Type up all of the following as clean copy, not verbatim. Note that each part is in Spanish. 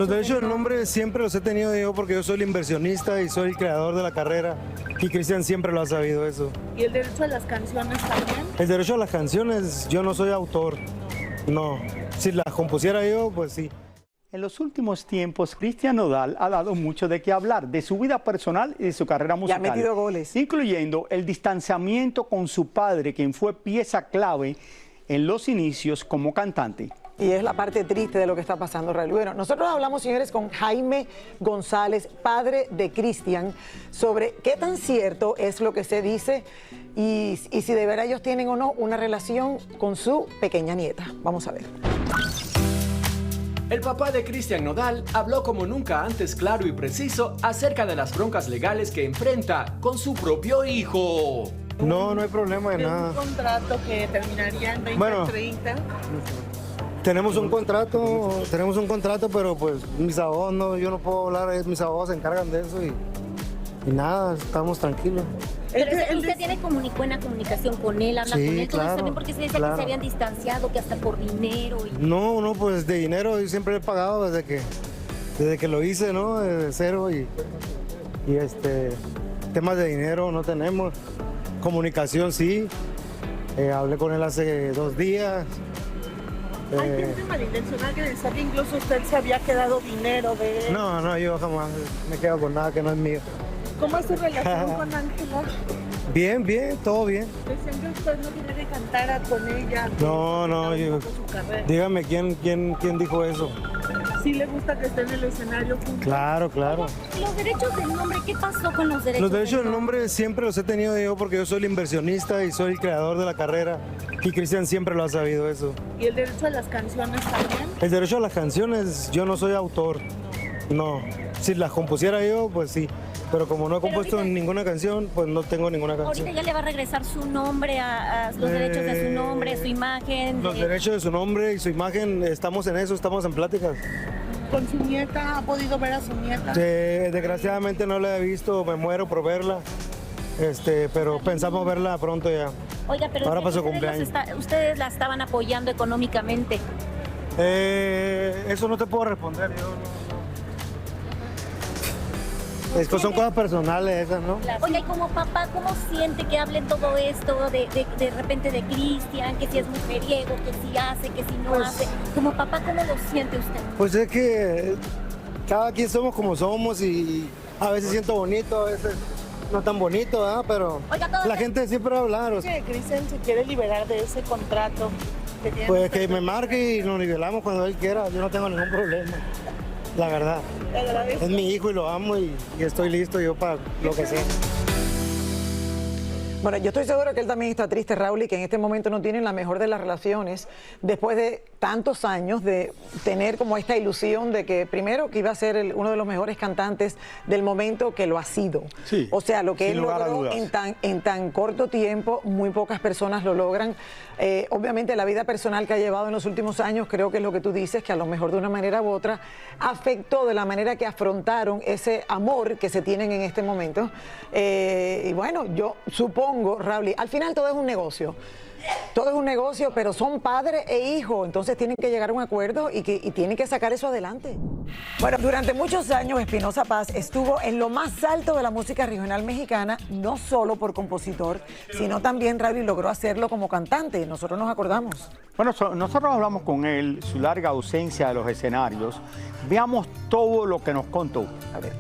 Los derechos del nombre siempre los he tenido yo porque yo soy el inversionista y soy el creador de la carrera y Cristian siempre lo ha sabido eso. ¿Y el derecho a las canciones también? El derecho a las canciones, yo no soy autor, no. Si las compusiera yo, pues sí. En los últimos tiempos, Cristian Nodal ha dado mucho de qué hablar, de su vida personal y de su carrera musical. Ya ha metido goles. Incluyendo el distanciamiento con su padre, quien fue pieza clave en los inicios como cantante. Y es la parte triste de lo que está pasando, Raúl. Bueno, nosotros hablamos, señores, con Jaime González, padre de Cristian, sobre qué tan cierto es lo que se dice y si de verdad ellos tienen o no una relación con su pequeña nieta. Vamos a ver. El papá de Cristian Nodal habló como nunca antes claro y preciso acerca de las broncas legales que enfrenta con su propio hijo. No, no hay problema de nada. Un contrato que terminaría en 2030. Tenemos un contrato, pero pues mis abogados no, yo no puedo hablar, mis abogados se encargan de eso y nada, estamos tranquilos. Pero ¿usted tiene buena comunicación con él? ¿Habla Sí, con él? Todo claro, eso también porque se decía claro. que se habían distanciado, que hasta por dinero. Y... No, pues de dinero yo siempre he pagado desde que lo hice, ¿no? De cero y temas de dinero no tenemos. Comunicación sí, hablé con él hace 2 días. Hay gente malintencionada que decía que incluso usted se había quedado dinero de él. No, yo jamás me quedo con nada que no es mío. ¿Cómo es su relación con Ángela? Bien, todo bien. Decían que usted no quería que cantara con ella. que No, estaba yo, un poco su carrera. dígame quién dijo eso. ¿Sí le gusta que esté en el escenario juntos? Claro. Los derechos del nombre, ¿qué pasó con los derechos? Los derechos del nombre siempre los he tenido yo porque yo soy el inversionista y soy el creador de la carrera y Cristian siempre lo ha sabido eso. ¿Y el derecho a las canciones también? El derecho a las canciones, yo no soy autor, no. Si las compusiera yo, pues sí. Pero como no he compuesto ahorita, ninguna canción, pues no tengo ninguna canción. Ahorita ya le va a regresar su nombre, a los derechos de su nombre, su imagen. Los derechos de su nombre y su imagen, estamos en eso, estamos en pláticas. ¿Con su nieta? ¿Ha podido ver a su nieta? Desgraciadamente no la he visto, me muero por verla, pero pensamos verla pronto ya. Oiga, pero ahora si pasó ustedes cumpleaños. ustedes la estaban apoyando económicamente. Eso no te puedo responder, yo no. Son cosas personales esas, ¿no? Oiga, y como papá, ¿cómo siente que hablen todo esto de repente de Cristian, que si es mujeriego, que si hace, que si no hace? Como papá, ¿cómo lo siente usted? Pues es que cada quien somos como somos y a veces siento bonito, a veces no tan bonito, ¿verdad? Pero Oiga, la gente siempre va a hablar. O sea, Que Cristian se quiere liberar de ese contrato que tiene. pues que me marque y nos nivelamos cuando él quiera, yo no tengo ningún problema, la verdad. Le agradezco. Es mi hijo y lo amo y estoy listo yo para lo que sea. Bueno, yo estoy seguro que él también está triste, Raúl, y que en este momento no tienen la mejor de las relaciones después de tantos años de tener como esta ilusión de que primero que iba a ser uno de los mejores cantantes del momento, que lo ha sido. Sí, o sea, lo que sin él lugar a logró dudas. en tan corto tiempo, muy pocas personas lo logran. Obviamente la vida personal que ha llevado en los últimos años, creo que es lo que tú dices, que a lo mejor de una manera u otra afectó de la manera que afrontaron ese amor que se tienen en este momento. Y bueno, yo supongo, Raúl, al final todo es un negocio. Todo es un negocio, pero son padre e hijo, entonces tienen que llegar a un acuerdo y tienen que sacar eso adelante. Bueno, durante muchos años Espinosa Paz estuvo en lo más alto de la música regional mexicana, no solo por compositor, sino también, Raúl, logró hacerlo como cantante. Nosotros nos acordamos. Bueno, nosotros hablamos con él, su larga ausencia de los escenarios. Veamos todo lo que nos contó. A ver.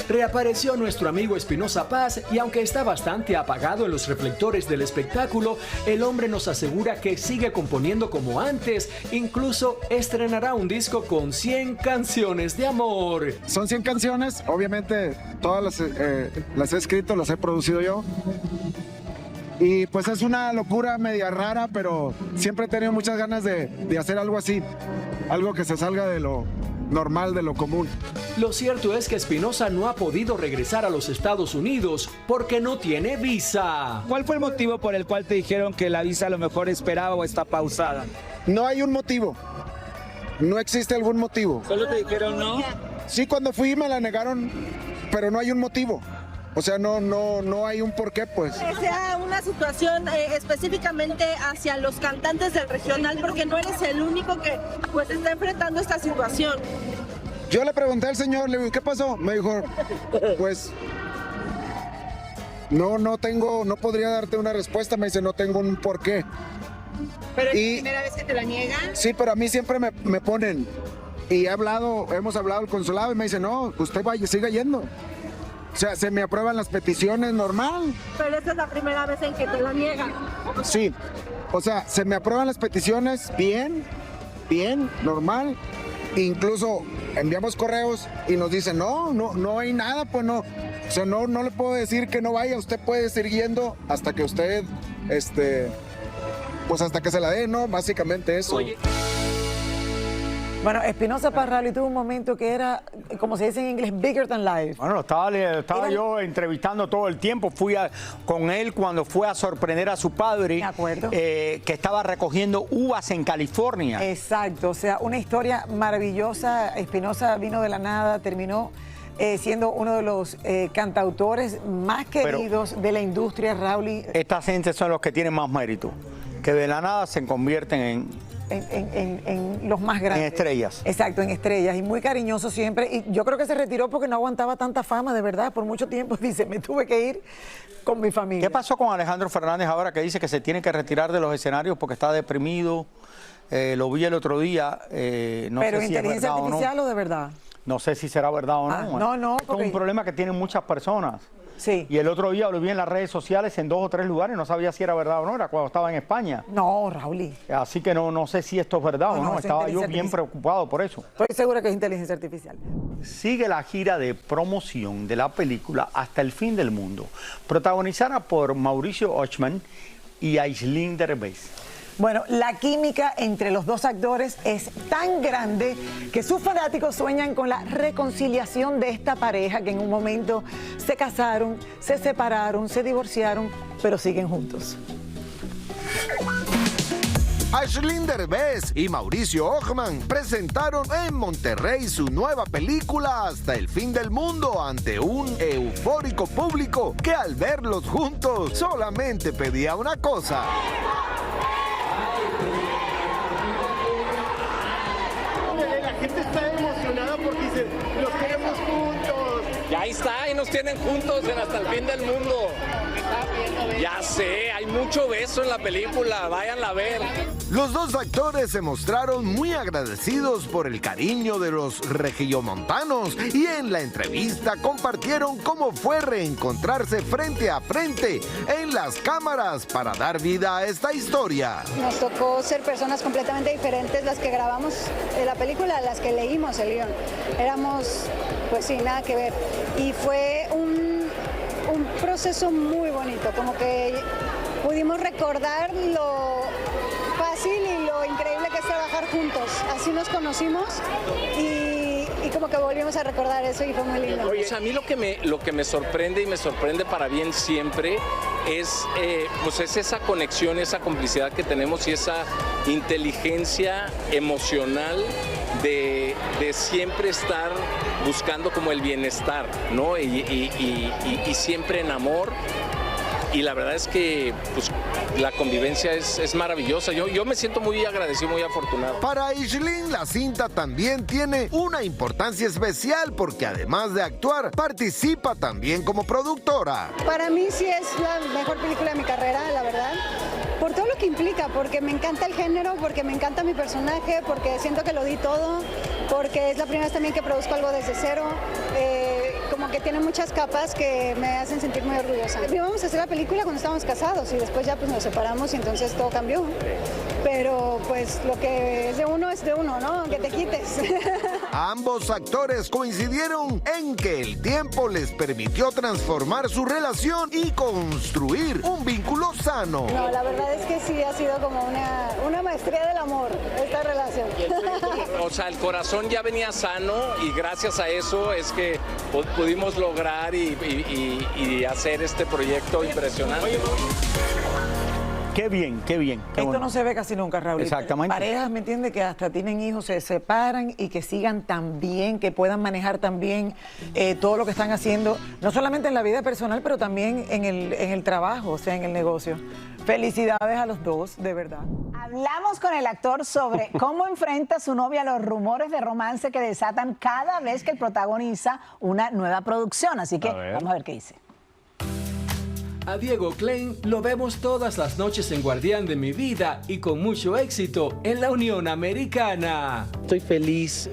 Reapareció nuestro amigo Espinosa Paz y aunque está bastante apagado en los reflectores del espectáculo, el hombre nos asegura que sigue componiendo como antes, incluso estrenará un disco con 100 canciones de amor. Son 100 canciones, obviamente todas las he escrito, las he producido yo. Y pues es una locura media rara, pero siempre he tenido muchas ganas de hacer algo así, algo que se salga de lo normal, de lo común. Lo cierto es que Espinosa no ha podido regresar a los Estados Unidos porque no tiene visa. ¿Cuál fue el motivo por el cual te dijeron que la visa a lo mejor esperaba o está pausada? No hay un motivo, no existe algún motivo. ¿Solo te dijeron no? Sí, cuando fui me la negaron, pero no hay un motivo. O sea, no hay un porqué, pues. Que sea una situación específicamente hacia los cantantes del regional, porque no eres el único que pues está enfrentando esta situación. Yo le pregunté al señor, le digo, ¿qué pasó? Me dijo, pues, no podría darte una respuesta. Me dice, no tengo un porqué. ¿Pero es la primera vez que te la niegan? Sí, pero a mí siempre me ponen, y hemos hablado al consulado y me dice, no, usted vaya, siga yendo. O sea, se me aprueban las peticiones normal. Pero esta es la primera vez en que te la niegan. Sí, o sea, se me aprueban las peticiones bien, normal. Incluso enviamos correos y nos dicen, no hay nada, pues no. O sea, no le puedo decir que no vaya, usted puede seguir yendo hasta que usted, pues hasta que se la dé, ¿no? Básicamente eso. Oye. Bueno, Espinosa Paz Rowley tuvo un momento que era, como se dice en inglés, bigger than life. Bueno, estaba yo entrevistando todo el tiempo. Fui con él cuando fue a sorprender a su padre. De acuerdo. Que estaba recogiendo uvas en California. Exacto, o sea, una historia maravillosa. Espinosa vino de la nada, terminó siendo uno de los cantautores más queridos de la industria, Rowley. Esta gente son los que tienen más mérito, que de la nada se convierten en los más grandes. En estrellas. Exacto, en estrellas. Y muy cariñoso siempre. Y yo creo que se retiró porque no aguantaba tanta fama, de verdad, por mucho tiempo. Dice, me tuve que ir con mi familia. ¿Qué pasó con Alejandro Fernández ahora que dice que se tiene que retirar de los escenarios porque está deprimido? Lo vi el otro día. No ¿Pero sé si inteligencia es verdad artificial o de verdad? No sé si será verdad o no. No, Es un problema que tienen muchas personas. Sí. Y el otro día lo vi en las redes sociales en 2 o 3 lugares, no sabía si era verdad o no, era cuando estaba en España. No, Rowley. Así que no sé si esto es verdad o no, estaba yo bien preocupado por eso. Estoy segura que es inteligencia artificial. Sigue la gira de promoción de la película Hasta el fin del mundo, protagonizada por Mauricio Ochman y Aislinn Derbez. Bueno, la química entre los dos actores es tan grande que sus fanáticos sueñan con la reconciliación de esta pareja que en un momento se casaron, se separaron, se divorciaron, pero siguen juntos. Aislinn Derbez y Mauricio Ochman presentaron en Monterrey su nueva película Hasta el fin del mundo ante un eufórico público que al verlos juntos solamente pedía una cosa. La gente está emocionada porque dice, los queremos juntos. Ya ahí está, ahí nos tienen juntos en Hasta el fin del mundo. Ya sé, hay mucho beso en la película, váyanla a ver. Los dos actores se mostraron muy agradecidos por el cariño de los regiomontanos y en la entrevista compartieron cómo fue reencontrarse frente a frente en las cámaras para dar vida a esta historia. Nos tocó ser personas completamente diferentes las que grabamos la película, las que leímos el guión. Éramos, pues sí, nada que ver. Y fue un proceso muy bonito, como que pudimos recordar lo fácil y lo increíble que es trabajar juntos. Así nos conocimos y como que volvimos a recordar eso y fue muy lindo. O sea, a mí lo que me sorprende y me sorprende para bien siempre es esa conexión, esa complicidad que tenemos y esa inteligencia emocional de siempre estar buscando como el bienestar, ¿no? Y siempre en amor. Y la verdad es que pues, la convivencia es maravillosa. Yo me siento muy agradecido, muy afortunado. Para Aislinn, la cinta también tiene una importancia especial porque además de actuar, participa también como productora. Para mí sí es la mejor película de mi carrera, la verdad. Por todo lo que implica, porque me encanta el género, porque me encanta mi personaje, porque siento que lo di todo, porque es la primera vez también que produzco algo desde cero. Como que tiene muchas capas que me hacen sentir muy orgullosa. Íbamos a hacer la película cuando estábamos casados y después ya pues nos separamos y entonces todo cambió. Pero pues lo que es de uno, ¿no? Que te quites. Ambos actores coincidieron en que el tiempo les permitió transformar su relación y construir un vínculo sano. No, la verdad es que sí ha sido como una maestría del amor esta relación. O sea, el corazón ya venía sano y gracias a eso es que pudimos lograr y hacer este proyecto impresionante. Qué bien, qué bien. Qué Esto bueno. no se ve casi nunca, Raúl. Exactamente. Parejas, ¿me entiendes? Que hasta tienen hijos, se separan y que sigan tan bien, que puedan manejar tan bien todo lo que están haciendo, no solamente en la vida personal, pero también en el trabajo, o sea, en el negocio. Felicidades a los dos, de verdad. Hablamos con el actor sobre cómo enfrenta su novia los rumores de romance que desatan cada vez que él protagoniza una nueva producción. Así que vamos a ver qué dice. A Diego Klein lo vemos todas las noches en Guardián de mi Vida y con mucho éxito en la Unión Americana. Estoy feliz,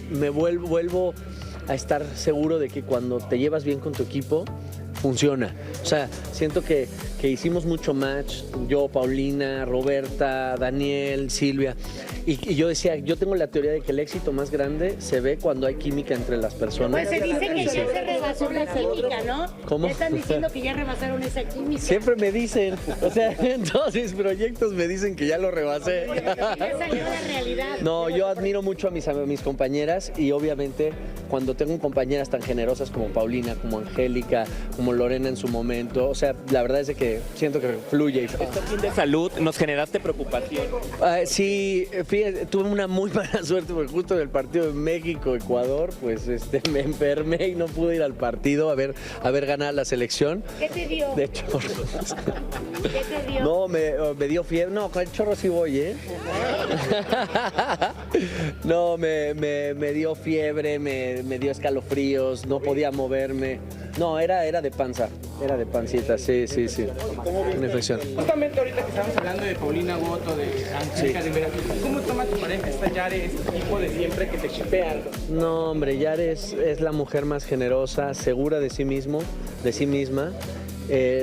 me vuelvo a estar seguro de que cuando te llevas bien con tu equipo, funciona. O sea, siento que hicimos mucho match, yo, Paulina, Roberta, Daniel, Silvia, y yo decía, yo tengo la teoría de que el éxito más grande se ve cuando hay química entre las personas. Pues se dice que ya se rebasó la química, ¿no? ¿Cómo? Ya están diciendo que ya rebasaron esa química. Siempre me dicen, o sea, en todos mis proyectos me dicen que ya lo rebasé. Ya salió la realidad. No, yo admiro mucho a mis compañeras y obviamente cuando tengo compañeras tan generosas como Paulina, como Angélica, como Lorena en su momento, o sea, la verdad es de que siento que fluye. Este fin de salud, ¿nos generaste preocupación? Sí, fíjate, tuve una muy mala suerte porque justo en el partido de México-Ecuador, pues me enfermé y no pude ir al partido a ver ganar la selección. ¿Qué te dio? De chorro. ¿Qué te dio? No, me dio fiebre. No, con el chorro sí voy, ¿eh? No, me dio fiebre, me dio escalofríos, no podía moverme. No, era de panza, era de pancita, sí. Una infección. Justamente ahorita que estamos hablando de Paulina Boto, de Angélica de Veracruz, ¿cómo toma tu pareja esta Yare, este tipo de siempre que te chipean? No, hombre, Yare es la mujer más generosa, segura de sí misma.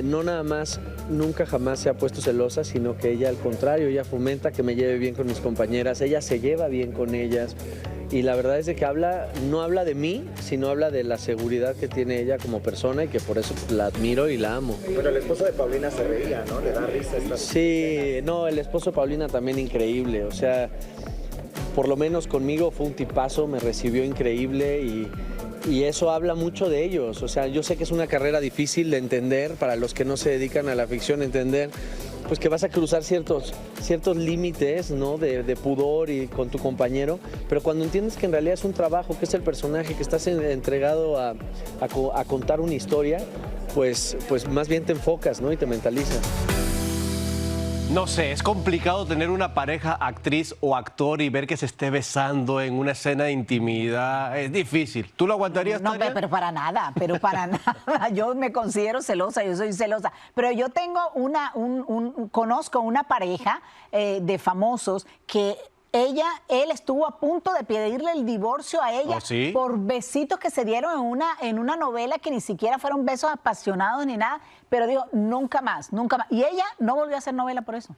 No nada más, nunca jamás se ha puesto celosa, sino que ella al contrario, ella fomenta que me lleve bien con mis compañeras, ella se lleva bien con ellas. Y la verdad es de que no habla de mí, sino habla de la seguridad que tiene ella como persona y que por eso la admiro y la amo. Pero el esposo de Paulina se reía, ¿no? Le da risa esta... Sí, no, el esposo de Paulina también increíble, o sea, por lo menos conmigo fue un tipazo, me recibió increíble y eso habla mucho de ellos. O sea, yo sé que es una carrera difícil de entender para los que no se dedican a la ficción, entender pues que vas a cruzar ciertos límites, ¿no? de pudor y con tu compañero, pero cuando entiendes que en realidad es un trabajo, que es el personaje, que estás entregado a contar una historia, pues más bien te enfocas, ¿no? Y te mentalizas. No sé, es complicado tener una pareja actriz o actor y ver que se esté besando en una escena de intimidad. Es difícil. ¿Tú lo aguantarías, No, Tania? pero para nada. Yo me considero celosa, yo soy celosa. Pero yo tengo conozco una pareja de famosos que él estuvo a punto de pedirle el divorcio a ella. ¿Oh, sí? Por besitos que se dieron en una novela que ni siquiera fueron besos apasionados ni nada, pero digo, nunca más. Y ella no volvió a hacer novela por eso.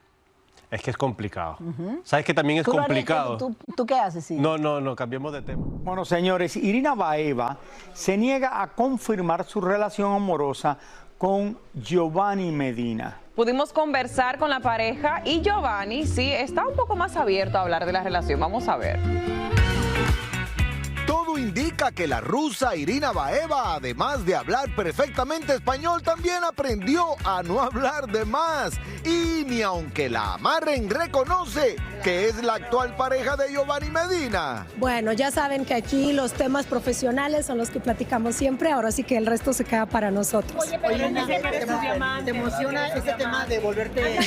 Es que es complicado. ¿Sabes que también es ¿Tú lo harías? complicado? ¿Tú qué haces? Sí. No, cambiemos de tema. Bueno, señores, Irina Baeva se niega a confirmar su relación amorosa con Giovanni Medina. Pudimos conversar con la pareja y Giovanni sí está un poco más abierto a hablar de la relación. Vamos a ver. Todo indica que la rusa Irina Baeva, además de hablar perfectamente español, también aprendió a no hablar de más. Y ni aunque la amarren, reconoce que es la actual pareja de Giovanni Medina. Bueno, ya saben que aquí los temas profesionales son los que platicamos siempre, ahora sí que el resto se queda para nosotros. Oye, ¿te emociona ese tema de volverte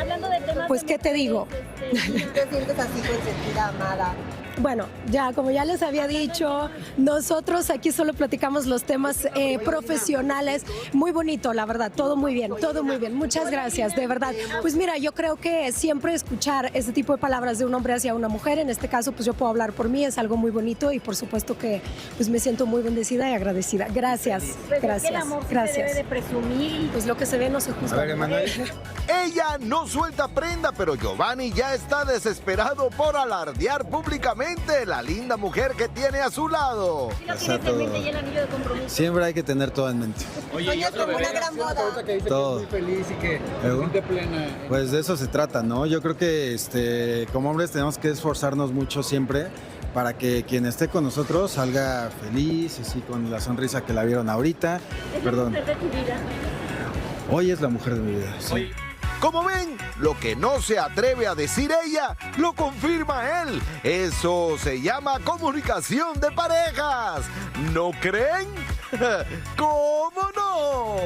Hablando de temas... Pues, ¿qué te digo? ¿Te sientes así consentida, amada? Bueno, como ya les había dicho, nosotros aquí solo platicamos los temas profesionales. Muy bonito, la verdad, todo muy bien, todo muy bien. Muchas gracias, de verdad. Pues mira, yo creo que siempre escuchar ese tipo de palabras de un hombre hacia una mujer, en este caso, pues yo puedo hablar por mí, es algo muy bonito y por supuesto que pues me siento muy bendecida y agradecida. Gracias, gracias, el amor gracias. se debe de presumir. Pues lo que se ve no se juzga. Ella no suelta prenda, pero Giovanni ya está desesperado por alardear públicamente la linda mujer que tiene a su lado. Siempre hay que tener todo en mente. Oye, como una gran boda. Todo. Muy feliz y que se siente plena. Pues de eso se trata, ¿no? Yo creo que como hombres tenemos que esforzarnos mucho siempre para que quien esté con nosotros salga feliz, así con la sonrisa que la vieron ahorita. Perdón. hoy es la mujer de mi vida. Sí. Como ven, lo que no se atreve a decir ella, lo confirma él. Eso se llama comunicación de parejas. ¿No creen? ¿Cómo no?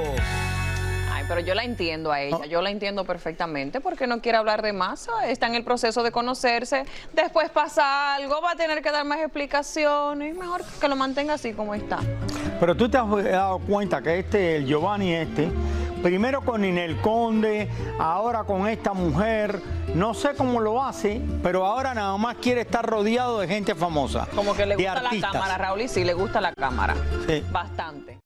Ay, pero yo la entiendo a ella, yo la entiendo perfectamente porque no quiere hablar de más, está en el proceso de conocerse, después pasa algo, va a tener que dar más explicaciones, mejor que lo mantenga así como está. Pero tú te has dado cuenta que el Giovanni primero con Ninel Conde, ahora con esta mujer, no sé cómo lo hace, pero ahora nada más quiere estar rodeado de gente famosa. Como que le gusta la artistas. cámara, Raúl, y sí, le gusta la cámara. Sí. Bastante.